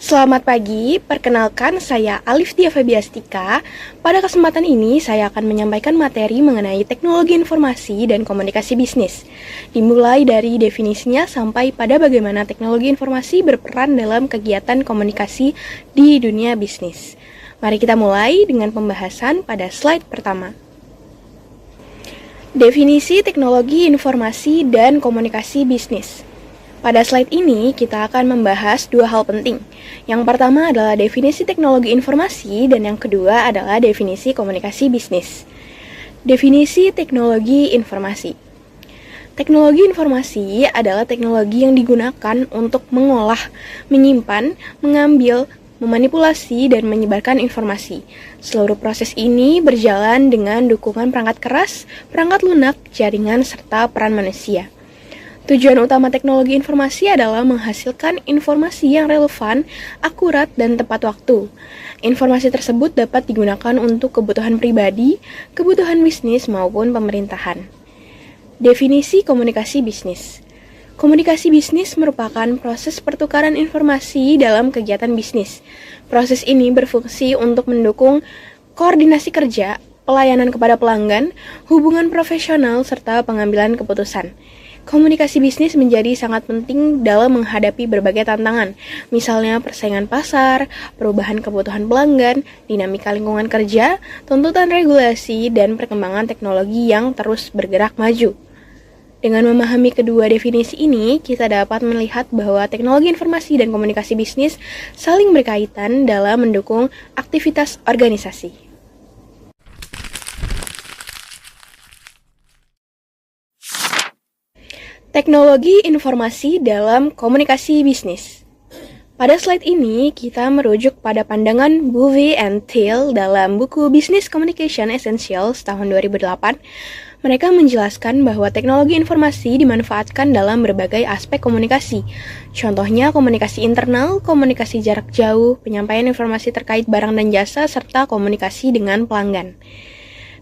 Selamat pagi, perkenalkan saya Alif Dia Febiastika. Pada kesempatan ini saya akan menyampaikan materi mengenai teknologi informasi dan komunikasi bisnis. Dimulai dari definisinya sampai pada bagaimana teknologi informasi berperan dalam kegiatan komunikasi di dunia bisnis. Mari kita mulai dengan pembahasan pada slide pertama. Definisi teknologi informasi dan komunikasi bisnis. Pada slide ini, kita akan membahas dua hal penting. Yang pertama adalah definisi teknologi informasi, dan yang kedua adalah definisi komunikasi bisnis. Definisi teknologi informasi. Teknologi informasi adalah teknologi yang digunakan untuk mengolah, menyimpan, mengambil, memanipulasi, dan menyebarkan informasi. Seluruh proses ini berjalan dengan dukungan perangkat keras, perangkat lunak, jaringan, serta peran manusia. Tujuan utama teknologi informasi adalah menghasilkan informasi yang relevan, akurat, dan tepat waktu. Informasi tersebut dapat digunakan untuk kebutuhan pribadi, kebutuhan bisnis, maupun pemerintahan. Definisi komunikasi bisnis. Komunikasi bisnis merupakan proses pertukaran informasi dalam kegiatan bisnis. Proses ini berfungsi untuk mendukung koordinasi kerja, pelayanan kepada pelanggan, hubungan profesional, serta pengambilan keputusan. Komunikasi bisnis menjadi sangat penting dalam menghadapi berbagai tantangan, misalnya persaingan pasar, perubahan kebutuhan pelanggan, dinamika lingkungan kerja, tuntutan regulasi, dan perkembangan teknologi yang terus bergerak maju. Dengan memahami kedua definisi ini, kita dapat melihat bahwa teknologi informasi dan komunikasi bisnis saling berkaitan dalam mendukung aktivitas organisasi. Teknologi informasi dalam komunikasi bisnis. Pada slide ini, kita merujuk pada pandangan Bovee and Thiel dalam buku Business Communication Essentials tahun 2008. Mereka menjelaskan bahwa teknologi informasi dimanfaatkan dalam berbagai aspek komunikasi. Contohnya komunikasi internal, komunikasi jarak jauh, penyampaian informasi terkait barang dan jasa, serta komunikasi dengan pelanggan.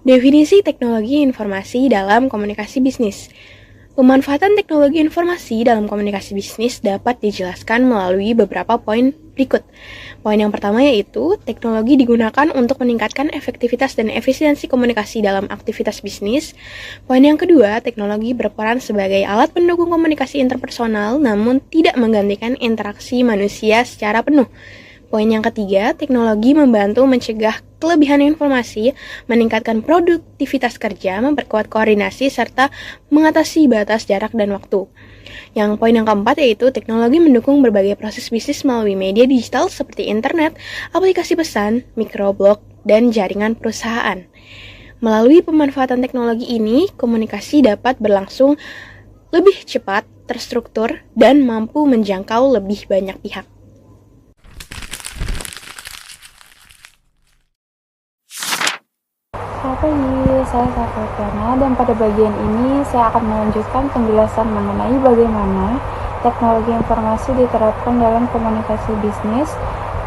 Definisi teknologi informasi dalam komunikasi bisnis. Pemanfaatan teknologi informasi dalam komunikasi bisnis dapat dijelaskan melalui beberapa poin berikut. Poin yang pertama yaitu, teknologi digunakan untuk meningkatkan efektivitas dan efisiensi komunikasi dalam aktivitas bisnis. Poin yang kedua, teknologi berperan sebagai alat pendukung komunikasi interpersonal, namun tidak menggantikan interaksi manusia secara penuh. Poin yang ketiga, teknologi membantu mencegah kelebihan informasi, meningkatkan produktivitas kerja, memperkuat koordinasi, serta mengatasi batas jarak dan waktu. Yang poin yang keempat yaitu teknologi mendukung berbagai proses bisnis melalui media digital seperti internet, aplikasi pesan, microblog, dan jaringan perusahaan. Melalui pemanfaatan teknologi ini, komunikasi dapat berlangsung lebih cepat, terstruktur, dan mampu menjangkau lebih banyak pihak. Selamat pagi, saya Safiana dan pada bagian ini saya akan melanjutkan penjelasan mengenai bagaimana teknologi informasi diterapkan dalam komunikasi bisnis.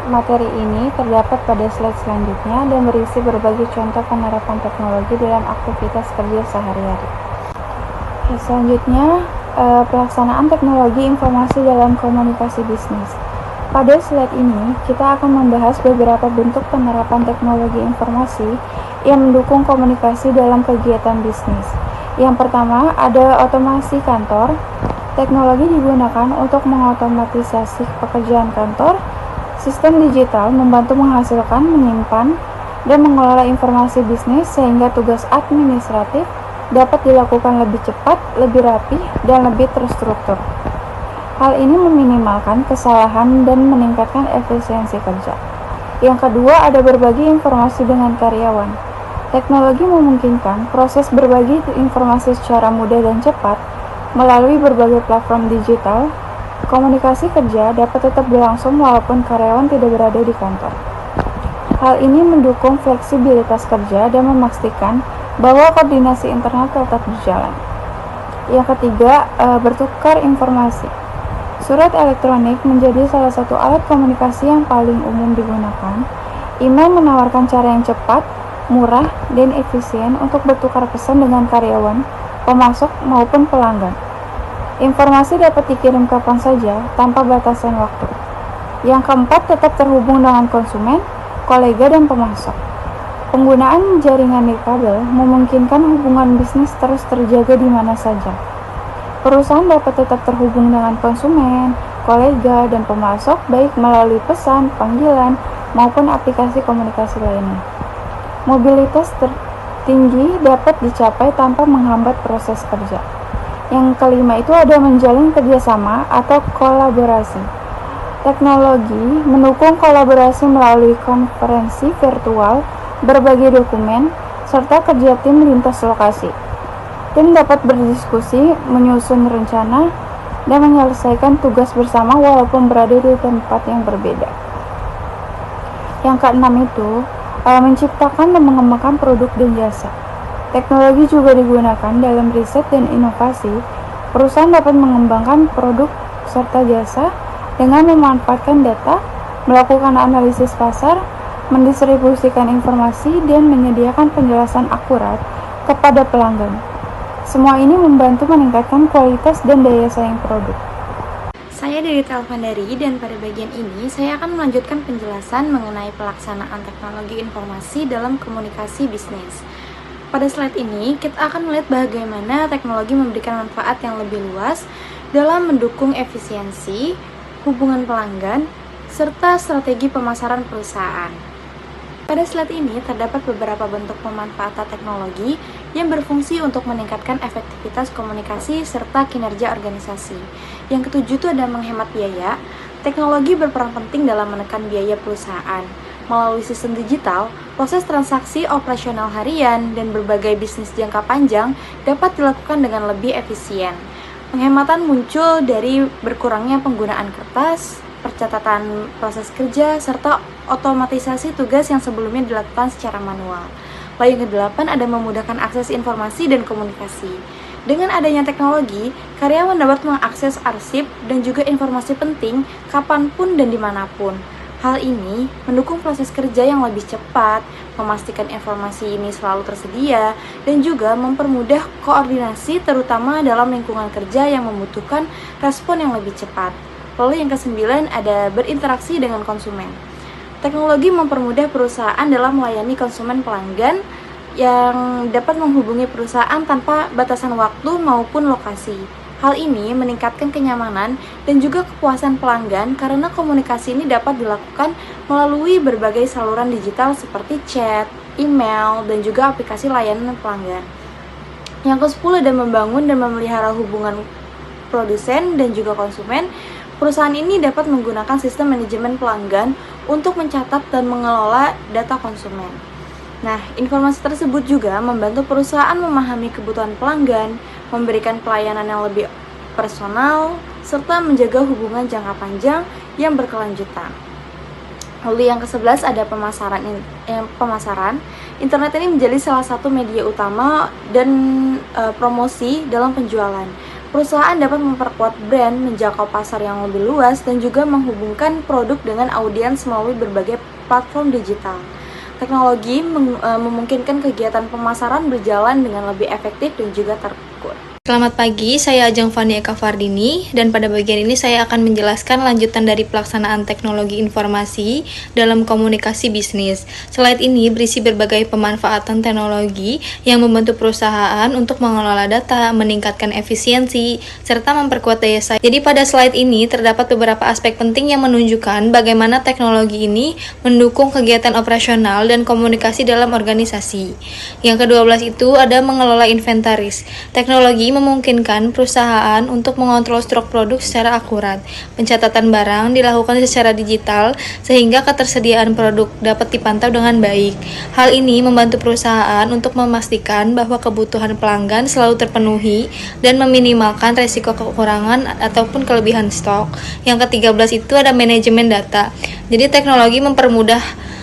Materi ini terdapat pada slide selanjutnya dan berisi berbagai contoh penerapan teknologi dalam aktivitas kerja sehari-hari. Selanjutnya, pelaksanaan teknologi informasi dalam komunikasi bisnis. Pada slide ini, kita akan membahas beberapa bentuk penerapan teknologi informasi yang mendukung komunikasi dalam kegiatan bisnis. Yang pertama, ada otomasi kantor. Teknologi digunakan untuk mengotomatisasi pekerjaan kantor. Sistem digital membantu menghasilkan, menyimpan, dan mengelola informasi bisnis sehingga tugas administratif dapat dilakukan lebih cepat, lebih rapi, dan lebih terstruktur. Hal ini meminimalkan kesalahan dan meningkatkan efisiensi kerja. Yang kedua, ada berbagi informasi dengan karyawan. Teknologi memungkinkan proses berbagi informasi secara mudah dan cepat melalui berbagai platform digital. Komunikasi kerja dapat tetap berlangsung walaupun karyawan tidak berada di kantor. Hal ini mendukung fleksibilitas kerja dan memastikan bahwa koordinasi internal tetap berjalan. Yang ketiga, bertukar informasi. Surat elektronik menjadi salah satu alat komunikasi yang paling umum digunakan. Email menawarkan cara yang cepat, murah, dan efisien untuk bertukar pesan dengan karyawan, pemasok, maupun pelanggan. Informasi dapat dikirim kapan saja tanpa batasan waktu. Yang keempat, tetap terhubung dengan konsumen, kolega, dan pemasok. Penggunaan jaringan nirkabel memungkinkan hubungan bisnis terus terjaga di mana saja. Perusahaan dapat tetap terhubung dengan konsumen, kolega, dan pemasok baik melalui pesan, panggilan, maupun aplikasi komunikasi lainnya. Mobilitas tertinggi dapat dicapai tanpa menghambat proses kerja. Yang kelima itu ada menjalin kerjasama atau kolaborasi. Teknologi mendukung kolaborasi melalui konferensi virtual, berbagi dokumen, serta kerja tim lintas lokasi. Tim dapat berdiskusi, menyusun rencana, dan menyelesaikan tugas bersama walaupun berada di tempat yang berbeda. Yang keenam itu, menciptakan dan mengembangkan produk dan jasa. Teknologi juga digunakan dalam riset dan inovasi. Perusahaan dapat mengembangkan produk serta jasa dengan memanfaatkan data, melakukan analisis pasar, mendistribusikan informasi, dan menyediakan penjelasan akurat kepada pelanggan. Semua ini membantu meningkatkan kualitas dan daya saing produk. Saya dari Telvandari dan pada bagian ini saya akan melanjutkan penjelasan mengenai pelaksanaan teknologi informasi dalam komunikasi bisnis. Pada slide ini kita akan melihat bagaimana teknologi memberikan manfaat yang lebih luas dalam mendukung efisiensi, hubungan pelanggan, serta strategi pemasaran perusahaan. Pada slide ini terdapat beberapa bentuk pemanfaatan teknologi yang berfungsi untuk meningkatkan efektivitas komunikasi serta kinerja organisasi. Yang ketujuh itu ada menghemat biaya. Teknologi berperan penting dalam menekan biaya perusahaan. Melalui sistem digital, proses transaksi operasional harian dan berbagai bisnis jangka panjang dapat dilakukan dengan lebih efisien. Penghematan muncul dari berkurangnya penggunaan kertas, percatatan proses kerja, serta otomatisasi tugas yang sebelumnya dilakukan secara manual. Lalu yang kedelapan ada memudahkan akses informasi dan komunikasi. Dengan adanya teknologi, karyawan dapat mengakses arsip dan juga informasi penting kapanpun dan dimanapun. Hal ini mendukung proses kerja yang lebih cepat, memastikan informasi ini selalu tersedia, dan juga mempermudah koordinasi terutama dalam lingkungan kerja yang membutuhkan respon yang lebih cepat. Lalu yang kesembilan ada berinteraksi dengan konsumen. Teknologi mempermudah perusahaan dalam melayani konsumen pelanggan yang dapat menghubungi perusahaan tanpa batasan waktu maupun lokasi. Hal ini meningkatkan kenyamanan dan juga kepuasan pelanggan karena komunikasi ini dapat dilakukan melalui berbagai saluran digital seperti chat, email, dan juga aplikasi layanan pelanggan. Yang ke-10 ada membangun dan memelihara hubungan produsen dan juga konsumen. Perusahaan ini dapat menggunakan sistem manajemen pelanggan untuk mencatat dan mengelola data konsumen. Nah, informasi tersebut juga membantu perusahaan memahami kebutuhan pelanggan, memberikan pelayanan yang lebih personal, serta menjaga hubungan jangka panjang yang berkelanjutan. Lalu yang ke-11 ada pemasaran. Internet ini menjadi salah satu media utama dan promosi dalam penjualan. Perusahaan dapat memperkuat brand, menjangkau pasar yang lebih luas, dan juga menghubungkan produk dengan audiens melalui berbagai platform digital. Teknologi memungkinkan kegiatan pemasaran berjalan dengan lebih efektif dan juga terukur. Selamat pagi, saya Ajeng Fani Eka Fardini, dan pada bagian ini saya akan menjelaskan lanjutan dari pelaksanaan teknologi informasi dalam komunikasi bisnis. Slide ini berisi berbagai pemanfaatan teknologi yang membantu perusahaan untuk mengelola data, meningkatkan efisiensi, serta memperkuat daya saing. Jadi pada slide ini terdapat beberapa aspek penting yang menunjukkan bagaimana teknologi ini mendukung kegiatan operasional dan komunikasi dalam organisasi. Yang ke-12 itu ada mengelola inventaris. Teknologi ini memungkinkan perusahaan untuk mengontrol stok produk secara akurat. Pencatatan barang dilakukan secara digital sehingga ketersediaan produk dapat dipantau dengan baik. Hal ini membantu perusahaan untuk memastikan bahwa kebutuhan pelanggan selalu terpenuhi dan meminimalkan resiko kekurangan ataupun kelebihan stok. Yang ke-13 itu ada manajemen data. Jadi teknologi mempermudah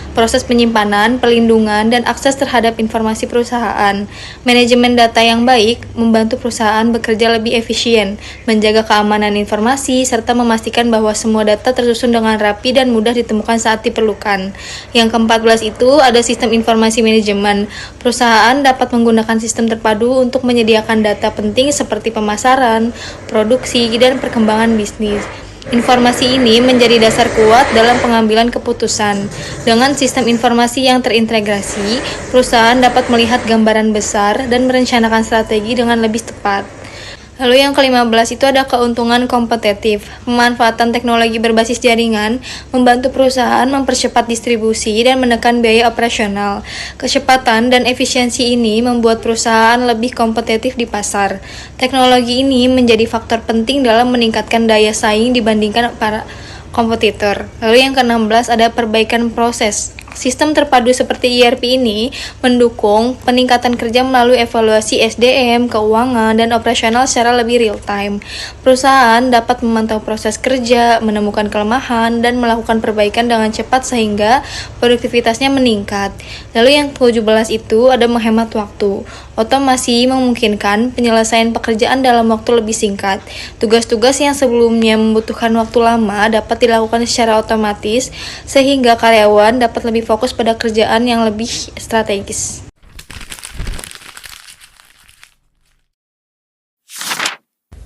proses penyimpanan, pelindungan, dan akses terhadap informasi perusahaan. Manajemen data yang baik membantu perusahaan bekerja lebih efisien, menjaga keamanan informasi, serta memastikan bahwa semua data tersusun dengan rapi dan mudah ditemukan saat diperlukan. Yang ke-14 itu ada sistem informasi manajemen. Perusahaan dapat menggunakan sistem terpadu untuk menyediakan data penting seperti pemasaran, produksi, dan perkembangan bisnis. Informasi ini menjadi dasar kuat dalam pengambilan keputusan. Dengan sistem informasi yang terintegrasi, perusahaan dapat melihat gambaran besar dan merencanakan strategi dengan lebih tepat. Lalu yang ke-15 itu ada keuntungan kompetitif. Pemanfaatan teknologi berbasis jaringan membantu perusahaan mempercepat distribusi dan menekan biaya operasional. Kecepatan dan efisiensi ini membuat perusahaan lebih kompetitif di pasar. Teknologi ini menjadi faktor penting dalam meningkatkan daya saing dibandingkan para kompetitor. Lalu yang ke-16 ada perbaikan proses. Sistem terpadu seperti ERP ini mendukung peningkatan kerja melalui evaluasi SDM, keuangan, dan operasional secara lebih real time. Perusahaan dapat memantau proses kerja, menemukan kelemahan, dan melakukan perbaikan dengan cepat sehingga produktivitasnya meningkat. Lalu yang ke-17 itu ada menghemat waktu. Otomasi memungkinkan penyelesaian pekerjaan dalam waktu lebih singkat. Tugas-tugas yang sebelumnya membutuhkan waktu lama dapat dilakukan secara otomatis sehingga karyawan dapat lebih fokus pada kerjaan yang lebih strategis.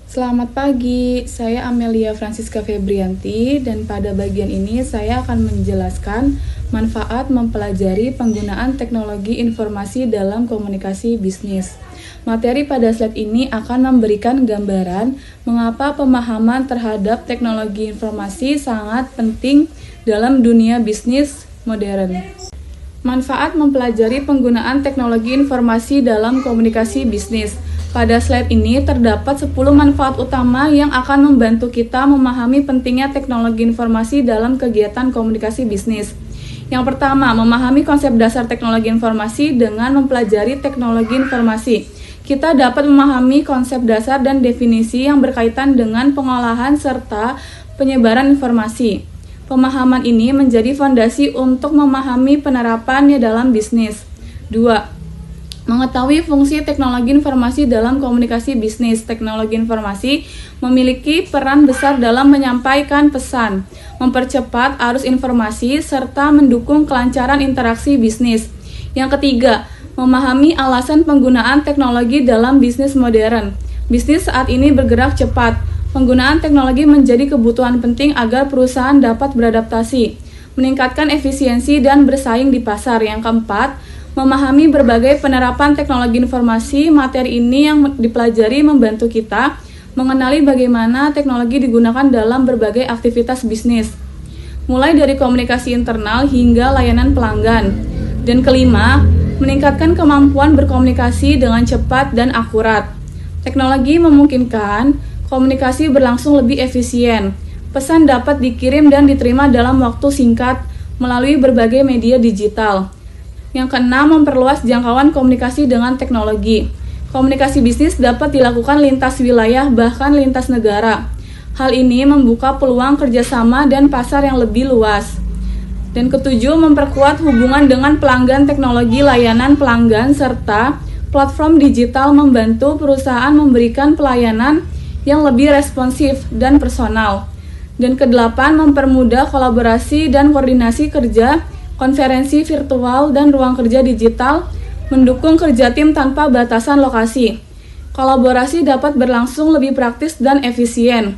Selamat pagi, saya Amelia Francisca Febrianti dan pada bagian ini saya akan menjelaskan manfaat mempelajari penggunaan teknologi informasi dalam komunikasi bisnis. Materi pada slide ini akan memberikan gambaran mengapa pemahaman terhadap teknologi informasi sangat penting dalam dunia bisnis modern. Manfaat mempelajari penggunaan teknologi informasi dalam komunikasi bisnis. Pada slide ini terdapat 10 manfaat utama yang akan membantu kita memahami pentingnya teknologi informasi dalam kegiatan komunikasi bisnis. Yang pertama, memahami konsep dasar teknologi informasi dengan mempelajari teknologi informasi. Kita dapat memahami konsep dasar dan definisi yang berkaitan dengan pengolahan serta penyebaran informasi. Pemahaman ini menjadi fondasi untuk memahami penerapannya dalam bisnis. 2. Mengetahui fungsi teknologi informasi dalam komunikasi bisnis. Teknologi informasi memiliki peran besar dalam menyampaikan pesan, mempercepat arus informasi, serta mendukung kelancaran interaksi bisnis. Yang ketiga, memahami alasan penggunaan teknologi dalam bisnis modern. Bisnis saat ini bergerak cepat. Penggunaan teknologi menjadi kebutuhan penting agar perusahaan dapat beradaptasi, meningkatkan efisiensi dan bersaing di pasar. Yang keempat, memahami berbagai penerapan teknologi informasi. Materi ini yang dipelajari membantu kita mengenali bagaimana teknologi digunakan dalam berbagai aktivitas bisnis, mulai dari komunikasi internal hingga layanan pelanggan. Dan kelima, meningkatkan kemampuan berkomunikasi dengan cepat dan akurat. Teknologi memungkinkan komunikasi berlangsung lebih efisien. Pesan dapat dikirim dan diterima dalam waktu singkat melalui berbagai media digital. Yang keenam, memperluas jangkauan komunikasi dengan teknologi. Komunikasi bisnis dapat dilakukan lintas wilayah bahkan lintas negara. Hal ini membuka peluang kerjasama dan pasar yang lebih luas. Dan ketujuh, memperkuat hubungan dengan pelanggan. Teknologi layanan pelanggan serta platform digital membantu perusahaan memberikan pelayanan yang lebih responsif dan personal. Dan kedelapan, mempermudah kolaborasi dan koordinasi kerja. Konferensi virtual dan ruang kerja digital mendukung kerja tim tanpa batasan lokasi. Kolaborasi dapat berlangsung lebih praktis dan efisien.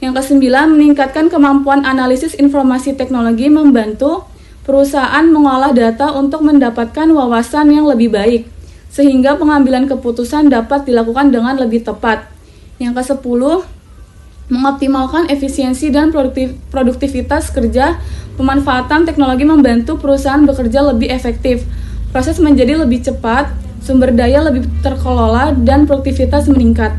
Yang kesembilan, meningkatkan kemampuan analisis informasi. Teknologi membantu perusahaan mengolah data untuk mendapatkan wawasan yang lebih baik, sehingga pengambilan keputusan dapat dilakukan dengan lebih tepat. Yang ke-10, mengoptimalkan efisiensi dan produktivitas kerja. Pemanfaatan teknologi membantu perusahaan bekerja lebih efektif. Proses menjadi lebih cepat sumber daya lebih terkelola, dan produktivitas meningkat.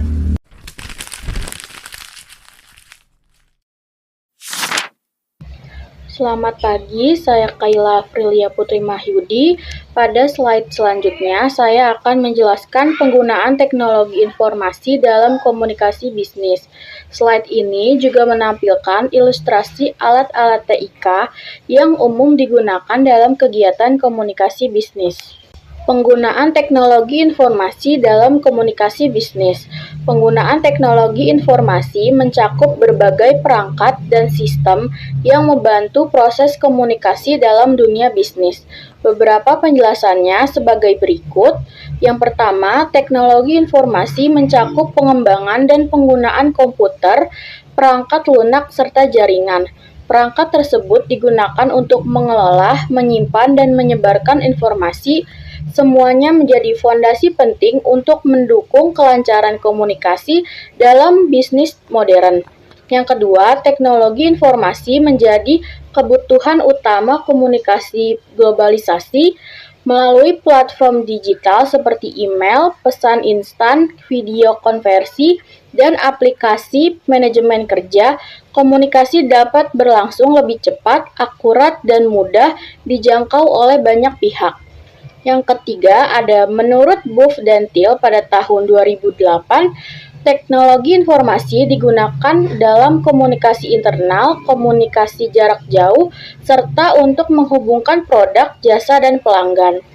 Selamat pagi, saya Kayla Frilia Putri Mahyudi. Pada slide selanjutnya, saya akan menjelaskan penggunaan teknologi informasi dalam komunikasi bisnis. Slide ini juga menampilkan ilustrasi alat-alat TIK yang umum digunakan dalam kegiatan komunikasi bisnis. Penggunaan teknologi informasi dalam komunikasi bisnis. Penggunaan teknologi informasi mencakup berbagai perangkat dan sistem yang membantu proses komunikasi dalam dunia bisnis. Beberapa penjelasannya sebagai berikut. Yang pertama, teknologi informasi mencakup pengembangan dan penggunaan komputer, perangkat lunak, serta jaringan. Perangkat tersebut digunakan untuk mengelola, menyimpan, dan menyebarkan informasi. Semuanya menjadi fondasi penting untuk mendukung kelancaran komunikasi dalam bisnis modern. Yang kedua, teknologi informasi menjadi kebutuhan utama komunikasi globalisasi melalui platform digital seperti email, pesan instan, video konversi, dan aplikasi manajemen kerja. Komunikasi dapat berlangsung lebih cepat, akurat, dan mudah dijangkau oleh banyak pihak. Yang ketiga, menurut Buff dan Thiel pada tahun 2008, teknologi informasi digunakan dalam komunikasi internal, komunikasi jarak jauh, serta untuk menghubungkan produk, jasa, dan pelanggan.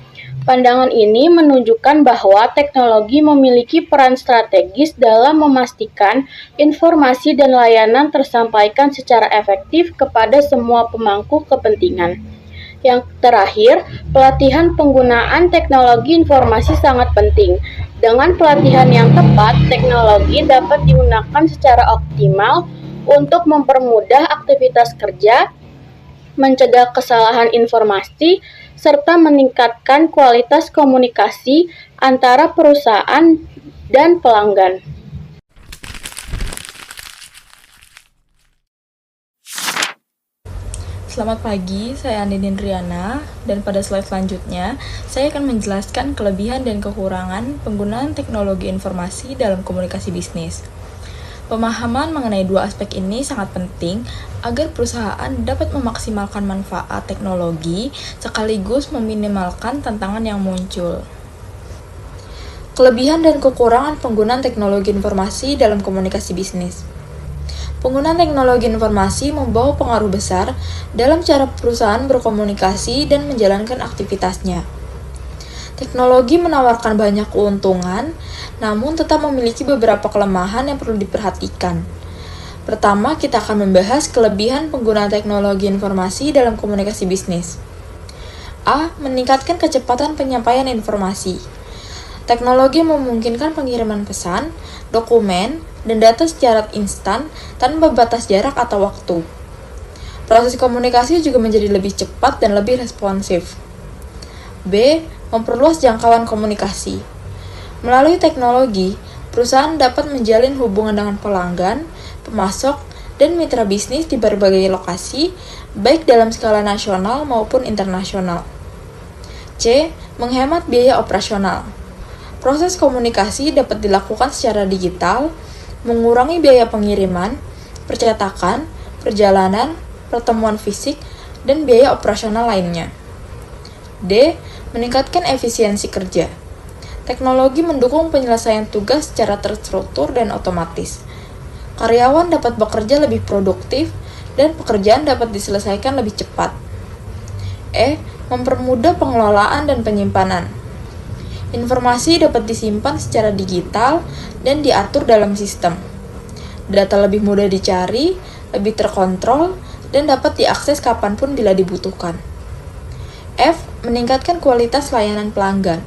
Pandangan ini menunjukkan bahwa teknologi memiliki peran strategis dalam memastikan informasi dan layanan tersampaikan secara efektif kepada semua pemangku kepentingan. Yang terakhir, pelatihan penggunaan teknologi informasi sangat penting. Dengan pelatihan yang tepat, teknologi dapat digunakan secara optimal untuk mempermudah aktivitas kerja, mencegah kesalahan informasi, serta meningkatkan kualitas komunikasi antara perusahaan dan pelanggan. Selamat pagi, saya Andini Riana, dan pada slide selanjutnya, saya akan menjelaskan kelebihan dan kekurangan penggunaan teknologi informasi dalam komunikasi bisnis. Pemahaman mengenai dua aspek ini sangat penting agar perusahaan dapat memaksimalkan manfaat teknologi sekaligus meminimalkan tantangan yang muncul. Kelebihan dan kekurangan penggunaan teknologi informasi dalam komunikasi bisnis. Penggunaan teknologi informasi membawa pengaruh besar dalam cara perusahaan berkomunikasi dan menjalankan aktivitasnya. Teknologi menawarkan banyak keuntungan, namun tetap memiliki beberapa kelemahan yang perlu diperhatikan. Pertama, kita akan membahas kelebihan penggunaan teknologi informasi dalam komunikasi bisnis. A. Meningkatkan kecepatan penyampaian informasi. Teknologi memungkinkan pengiriman pesan, dokumen, dan data secara instan tanpa batas jarak atau waktu. Proses komunikasi juga menjadi lebih cepat dan lebih responsif. B. Memperluas jangkauan komunikasi. Melalui teknologi, perusahaan dapat menjalin hubungan dengan pelanggan, pemasok, dan mitra bisnis di berbagai lokasi, baik dalam skala nasional maupun internasional. C. Menghemat biaya operasional. Proses komunikasi dapat dilakukan secara digital, mengurangi biaya pengiriman, percetakan, perjalanan, pertemuan fisik, dan biaya operasional lainnya. D. Meningkatkan efisiensi kerja. Teknologi mendukung penyelesaian tugas secara terstruktur dan otomatis. Karyawan dapat bekerja lebih produktif, dan pekerjaan dapat diselesaikan lebih cepat. E. Mempermudah pengelolaan dan penyimpanan. Informasi dapat disimpan secara digital dan diatur dalam sistem. Data lebih mudah dicari, lebih terkontrol, dan dapat diakses kapanpun bila dibutuhkan. F. Meningkatkan kualitas layanan pelanggan.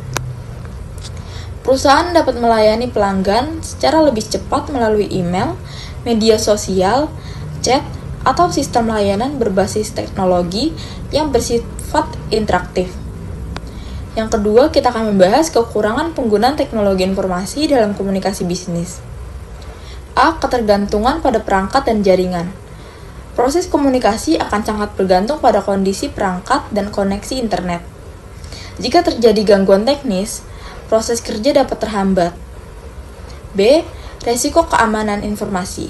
Perusahaan dapat melayani pelanggan secara lebih cepat melalui email, media sosial, chat, atau sistem layanan berbasis teknologi yang bersifat interaktif. Yang kedua, kita akan membahas kekurangan penggunaan teknologi informasi dalam komunikasi bisnis. A. Ketergantungan pada perangkat dan jaringan. Proses komunikasi akan sangat bergantung pada kondisi perangkat dan koneksi internet. Jika terjadi gangguan teknis, proses kerja dapat terhambat. B. Resiko keamanan informasi.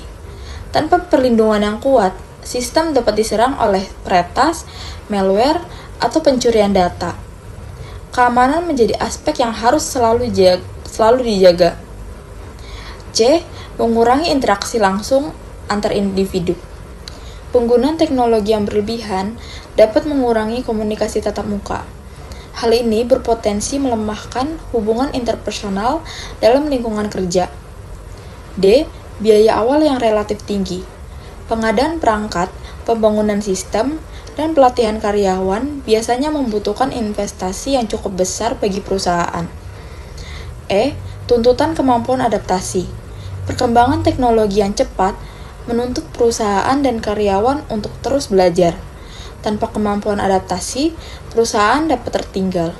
Tanpa perlindungan yang kuat, sistem dapat diserang oleh peretas, malware, atau pencurian data. Keamanan menjadi aspek yang harus selalu dijaga. C. Mengurangi interaksi langsung antar individu. Penggunaan teknologi yang berlebihan dapat mengurangi komunikasi tatap muka. Hal ini berpotensi melemahkan hubungan interpersonal dalam lingkungan kerja. D. Biaya awal yang relatif tinggi. Pengadaan perangkat, pembangunan sistem, dan pelatihan karyawan biasanya membutuhkan investasi yang cukup besar bagi perusahaan. E. Tuntutan kemampuan adaptasi. Perkembangan teknologi yang cepat menuntut perusahaan dan karyawan untuk terus belajar. Tanpa kemampuan adaptasi, perusahaan dapat tertinggal.